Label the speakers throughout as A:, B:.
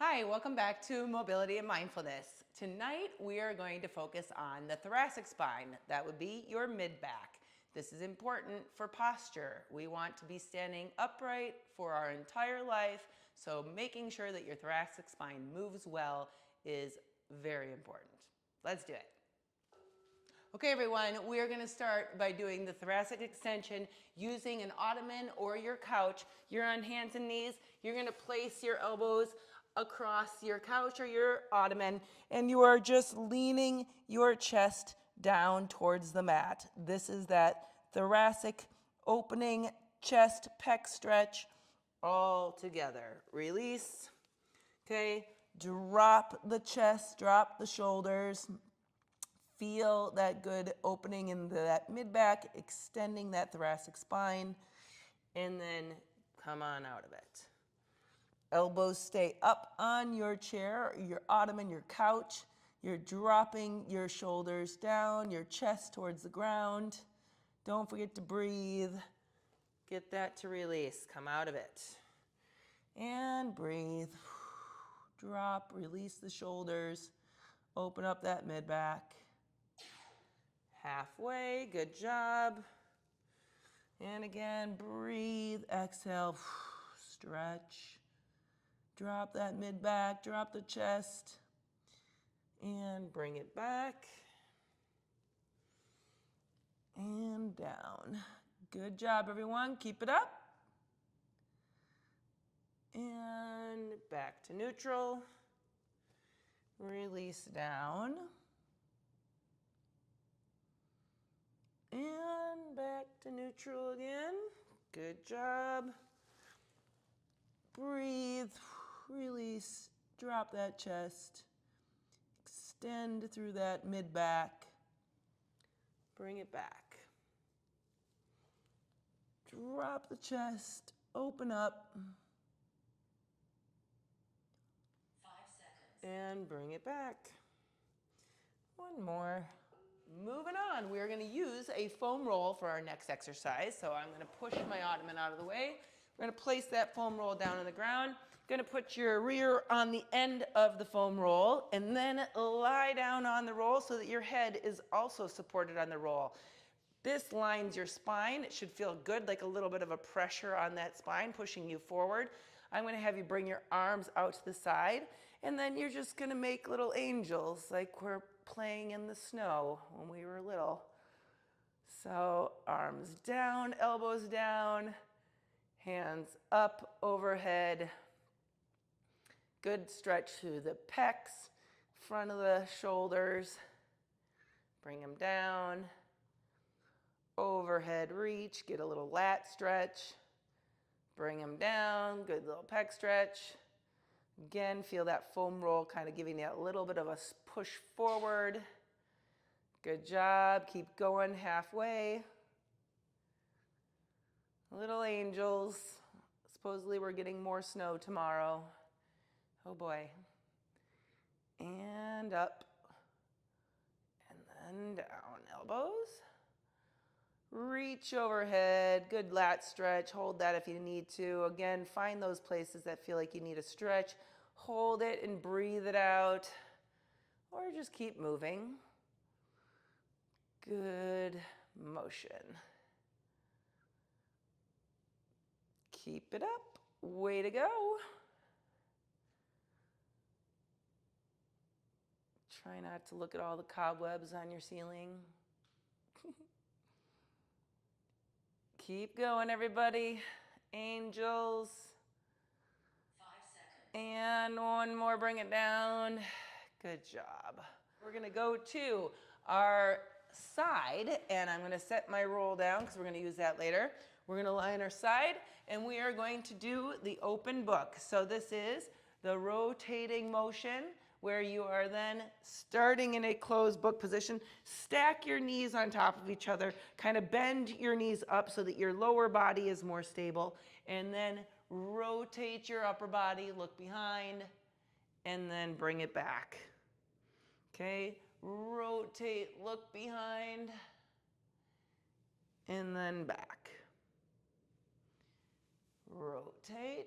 A: Hi, welcome back to Mobility and Mindfulness. Tonight we are going to focus on the thoracic spine. That would be your mid-back. This is important for posture. We want to be standing upright for our entire life, so making sure that your thoracic spine moves well is very important. Let's do it. Okay, everyone, we are going to start by doing the thoracic extension using an ottoman or your couch. You're on hands and knees. You're going to place your elbows across your couch or your ottoman, and you are just leaning your chest down towards the mat. This is that thoracic opening chest pec stretch all together. Release. Okay, drop the chest, drop the shoulders. Feel that good opening in that mid-back, extending that thoracic spine, and then come on out of it. Elbows stay up on your chair, your ottoman, your couch. You're dropping your shoulders down, your chest towards the ground. Don't forget to breathe. Get that to release. Come out of it. And breathe. Drop, release the shoulders. Open up that mid-back. Halfway, good job. And again, breathe, exhale, stretch. Drop that mid-back, drop the chest, and bring it back. And down. Good job, everyone. Keep it up. And back to neutral. Release down. And back to neutral again. Good job. Breathe, release, drop that chest. Extend through that mid-back. Bring it back. Drop the chest, open up.
B: 5 seconds.
A: And bring it back. One more. Moving on, we're going to use a foam roll for our next exercise. So I'm going to push my ottoman out of the way. We're going to place that foam roll down on the ground. Going to put your rear on the end of the foam roll and then lie down on the roll so that your head is also supported on the roll. This lines your spine. It should feel good, like a little bit of a pressure on that spine, pushing you forward. I'm going to have you bring your arms out to the side, and then you're just going to make little angels like we're playing in the snow when we were little. So arms down, elbows down, hands up overhead. Good stretch through the pecs, front of the shoulders. Bring them down. Overhead reach, get a little lat stretch. Bring them down, good little pec stretch. Again, feel that foam roll kind of giving you a little bit of a push forward. Good job, keep going halfway. Little angels. Supposedly we're getting more snow tomorrow. Oh boy. And up. And then down, elbows. Reach overhead, good lat stretch. Hold that if you need to. Again, find those places that feel like you need a stretch. Hold it and breathe it out. Or just keep moving. Good motion. Keep it up. Way to go. Try not to look at all the cobwebs on your ceiling. Keep going, everybody. Angels.
B: 5 seconds.
A: And one more, bring it down. Good job. We're gonna go to our side, and I'm gonna set my roll down because we're gonna use that later. We're gonna lie on our side, and we are going to do the open book. So this is the rotating motion where you are then starting in a closed book position. Stack your knees on top of each other, kind of bend your knees up so that your lower body is more stable, and then rotate your upper body, look behind, and then bring it back. Okay, rotate, look behind, and then back. Rotate,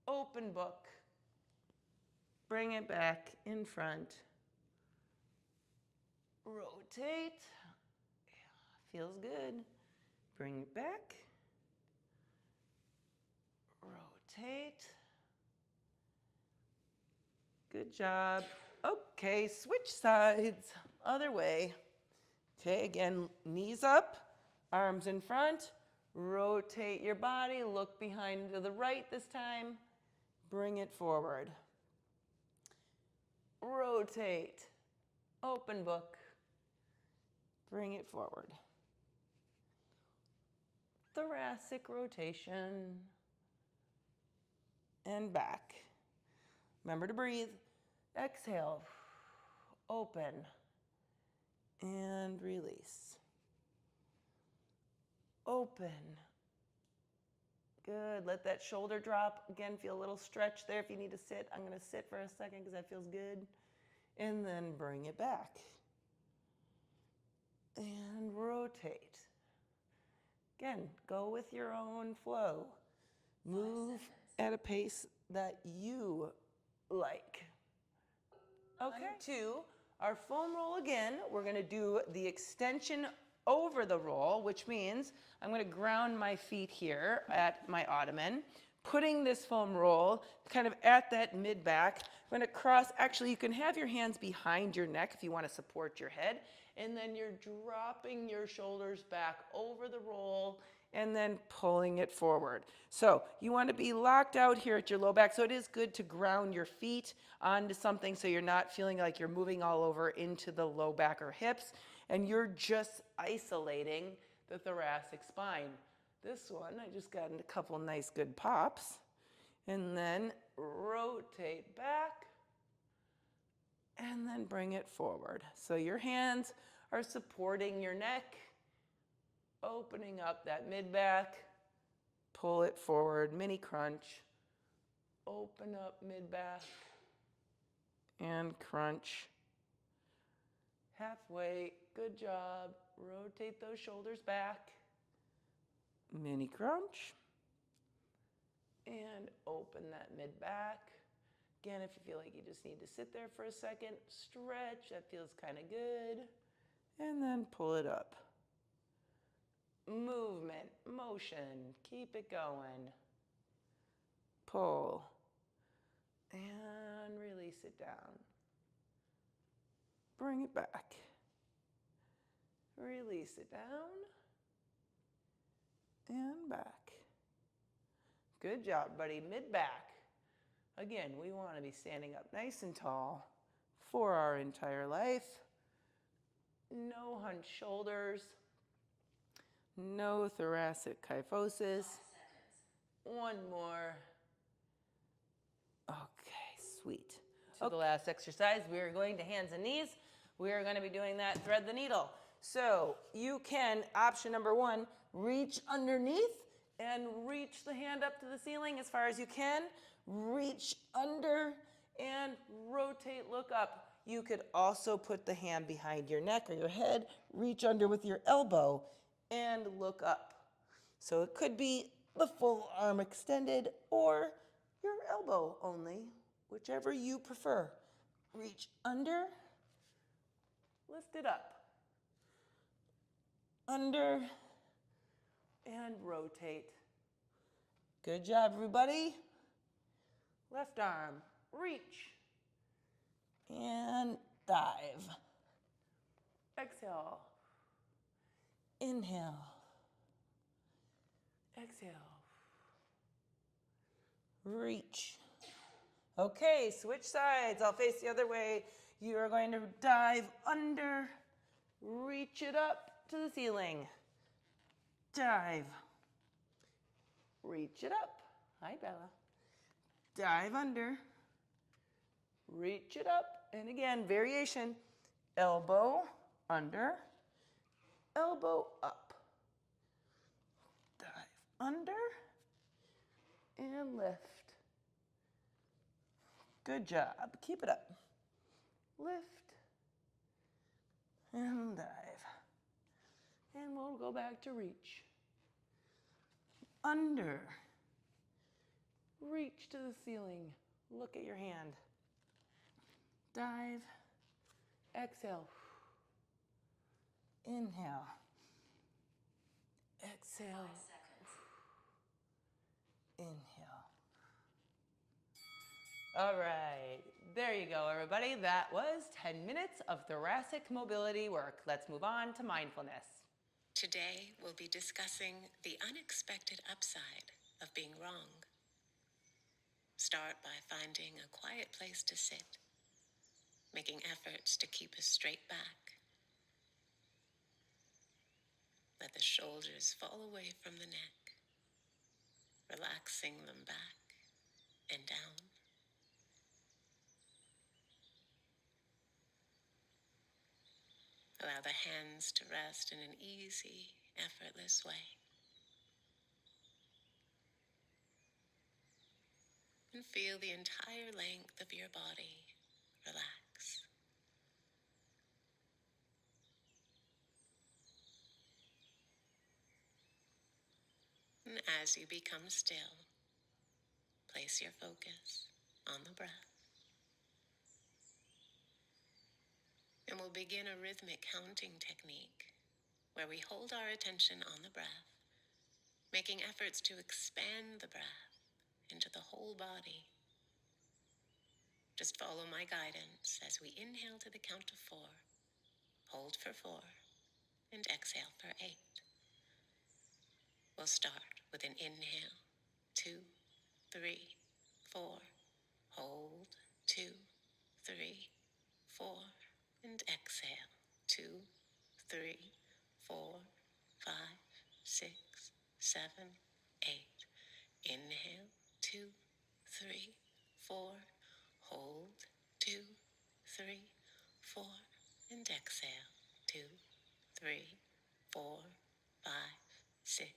A: open book, Bring it back in front. Rotate. Yeah, feels good. Bring it back. Rotate. Good job. Okay, switch sides. Other way. Okay, again, knees up, arms in front. Rotate your body. Look behind to the right this time. Bring it forward. Rotate. Open book. Bring it forward. Thoracic rotation. And back. Remember to breathe. Exhale. Open. And release. Open. Good. Let that shoulder drop. Again, feel a little stretch there. If you need to sit, I'm going to sit for a second because that feels good. And then bring it back. And rotate. Again, go with your own flow. Move at a pace that you like. Okay. To our foam roll again. We're going to do the extension over the roll, which means I'm going to ground my feet here at my ottoman, putting this foam roll kind of at that mid back. I'm going to cross. Actually, you can have your hands behind your neck if you want to support your head. And then you're dropping your shoulders back over the roll and then pulling it forward. So you want to be locked out here at your low back. So it is good to ground your feet onto something so you're not feeling like you're moving all over into the low back or hips. And you're just isolating the thoracic spine. This one, I just got a couple nice good pops. And then rotate back. And then bring it forward. So your hands are supporting your neck, opening up that mid-back, pull it forward, mini crunch, open up mid-back, and crunch. Halfway, good job. Rotate those shoulders back, mini crunch, and open that mid-back. Again, if you feel like you just need to sit there for a second, stretch, that feels kind of good. And then pull it up. Movement, motion, keep it going. Pull. And release it down. Bring it back. Release it down. And back. Good job, buddy. Mid-back. Again, we want to be standing up nice and tall for our entire life. No hunched shoulders. No thoracic kyphosis.
B: 5 seconds.
A: One more. Okay, sweet. To the last exercise, we are going to hands and knees. We are going to be doing that thread the needle. So you can, option number one, reach underneath and reach the hand up to the ceiling as far as you can. Reach under and rotate, look up. You could also put the hand behind your neck or your head, reach under with your elbow and look up. So it could be the full arm extended or your elbow only, whichever you prefer. Reach under, lift it up. Under and rotate. Good job, everybody. Left arm, reach, and dive. Exhale. Inhale. Exhale. Reach. Okay, switch sides. I'll face the other way. You are going to dive under, reach it up to the ceiling. Dive. Reach it up. Hi, Bella. Dive under, reach it up, and again, variation, elbow under, elbow up, dive under, and lift. Good job, keep it up. Lift, and dive. And we'll go back to reach. Under. Reach to the ceiling. Look at your hand. Dive. Exhale. Inhale. Exhale.
B: 5 seconds.
A: Inhale. All right, there you go, everybody. That was 10 minutes of thoracic mobility work. Let's move on to mindfulness.
C: Today, we'll be discussing the unexpected upside of being wrong. Start by finding a quiet place to sit, making efforts to keep a straight back. Let the shoulders fall away from the neck, relaxing them back and down. Allow the hands to rest in an easy, effortless way. And feel the entire length of your body relax. And as you become still, place your focus on the breath. And we'll begin a rhythmic counting technique where we hold our attention on the breath, making efforts to expand the breath into the whole body. Just follow my guidance as we inhale to the count of 4, hold for 4, and exhale for 8. We'll start with an inhale, 2, 3, 4, hold, 2, 3, 4, and exhale, 2, 3, 4, 5, 6, 7, 8. Inhale, 2, 3, 4, hold, 2, 3, 4, and exhale, 2, 3, 4, 5, 6,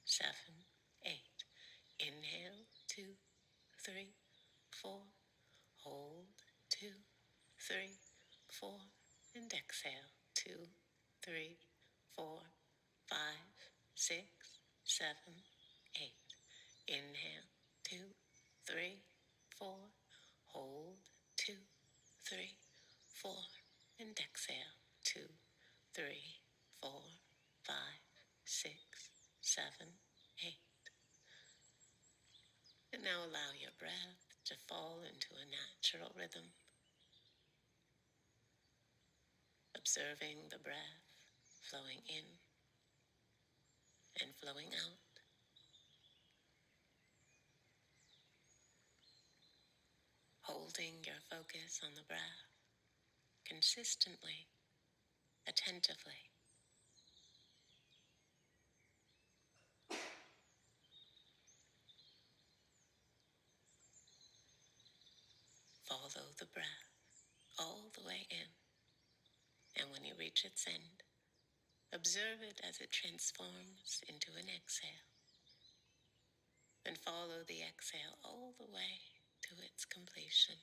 C: 7, 8. Inhale, 2, 3, 4, hold, 2, 3, 4, and exhale, 2, 3, 4, 5, 6, 7, 8. Inhale, 2, 3, 4, hold, 2, 3, 4, and exhale, 2, 3, 4, 5, 6, 7, 8. And now allow your breath to fall into a natural rhythm, observing the breath flowing in and flowing out. Holding your focus on the breath consistently, attentively. Follow the breath all the way in, and when you reach its end, observe it as it transforms into an exhale, and follow the exhale all the way to its completion.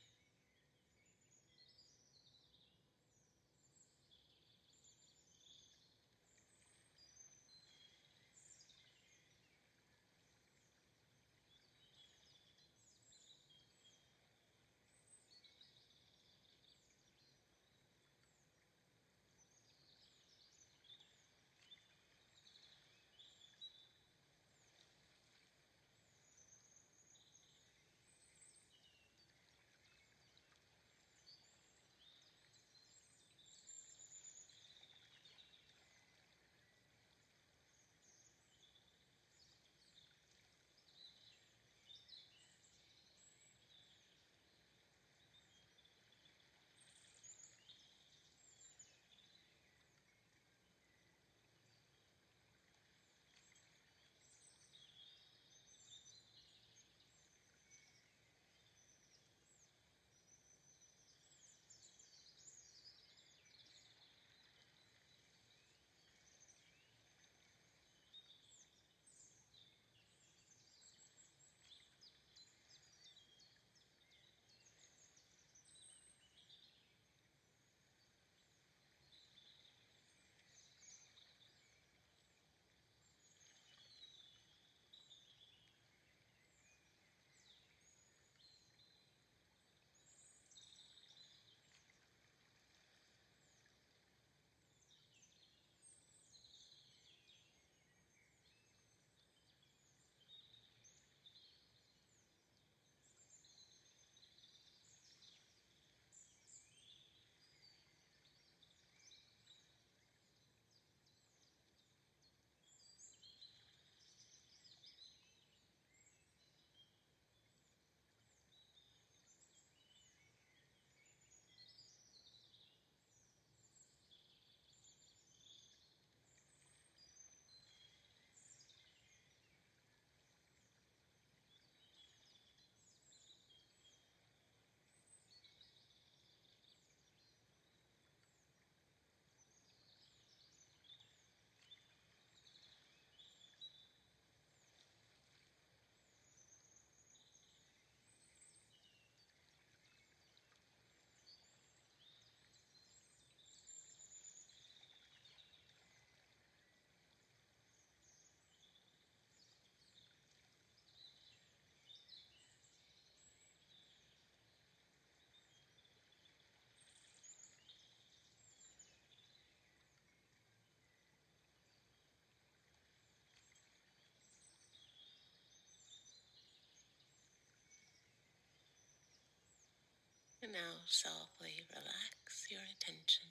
C: And now softly relax your attention.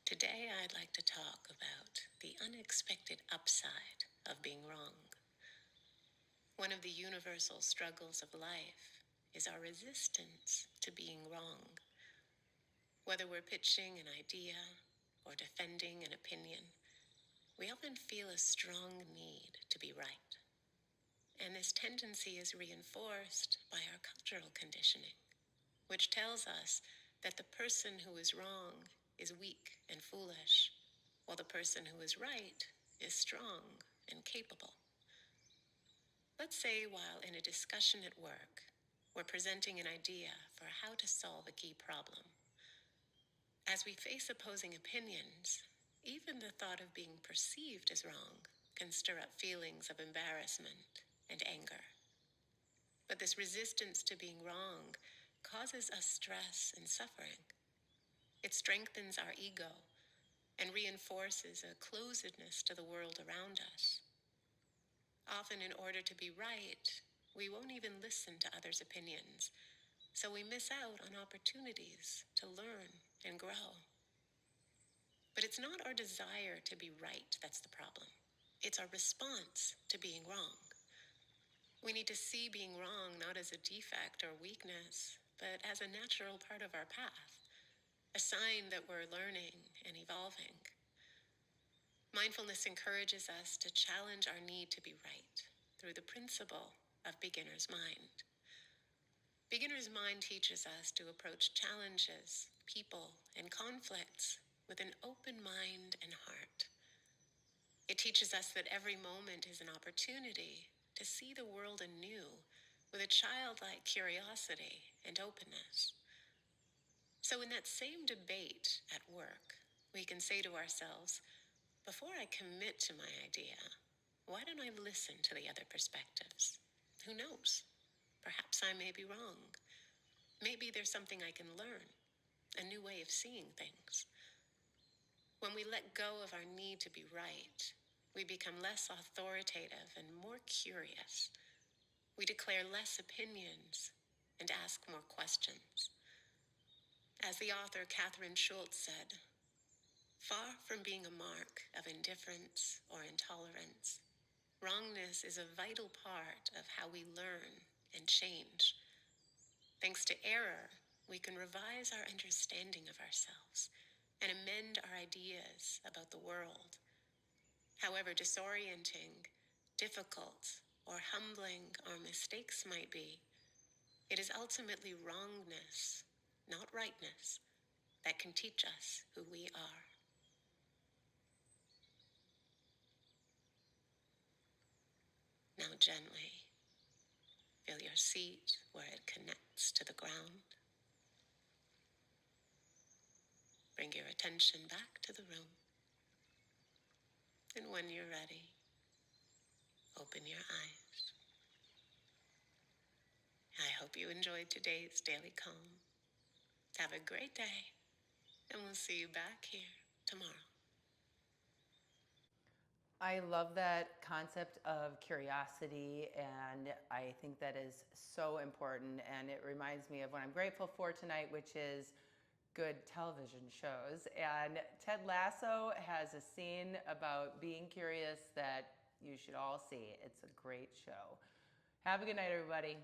C: Today I'd like to talk about the unexpected upside of being wrong. One of the universal struggles of life is our resistance to being wrong. Whether we're pitching an idea or defending an opinion, we often feel a strong need to be right. And this tendency is reinforced by our cultural conditioning, which tells us that the person who is wrong is weak and foolish, while the person who is right is strong and capable. Let's say while in a discussion at work, we're presenting an idea for how to solve a key problem. As we face opposing opinions, even the thought of being perceived as wrong can stir up feelings of embarrassment and anger. But this resistance to being wrong causes us stress and suffering. It strengthens our ego and reinforces a closedness to the world around us. Often, in order to be right, we won't even listen to others' opinions, so we miss out on opportunities to learn and grow. But it's not our desire to be right that's the problem. It's our response to being wrong. We need to see being wrong not as a defect or weakness, but as a natural part of our path, a sign that we're learning and evolving. Mindfulness encourages us to challenge our need to be right through the principle of beginner's mind. Beginner's mind teaches us to approach challenges, people, and conflicts with an open mind and heart. It teaches us that every moment is an opportunity to see the world anew with a childlike curiosity and openness. So in that same debate at work, we can say to ourselves, before I commit to my idea, why don't I listen to the other perspectives? Who knows? Perhaps I may be wrong. Maybe there's something I can learn, a new way of seeing things. When we let go of our need to be right, we become less authoritative and more curious. We declare less opinions and ask more questions. As the author Catherine Schultz said, far from being a mark of indifference or intolerance, wrongness is a vital part of how we learn and change. Thanks to error, we can revise our understanding of ourselves and amend our ideas about the world. However disorienting, difficult, or humbling our mistakes might be, it is ultimately wrongness, not rightness, that can teach us who we are. Now gently feel your seat where it connects to the ground. Bring your attention back to the room. And when you're ready, open your eyes. I hope you enjoyed today's Daily Calm. Have a great day, and we'll see you back here tomorrow.
A: I love that concept of curiosity, and I think that is so important. And it reminds me of what I'm grateful for tonight, which is good television shows. And Ted Lasso has a scene about being curious that you should all see. It's a great show. Have a good night, everybody.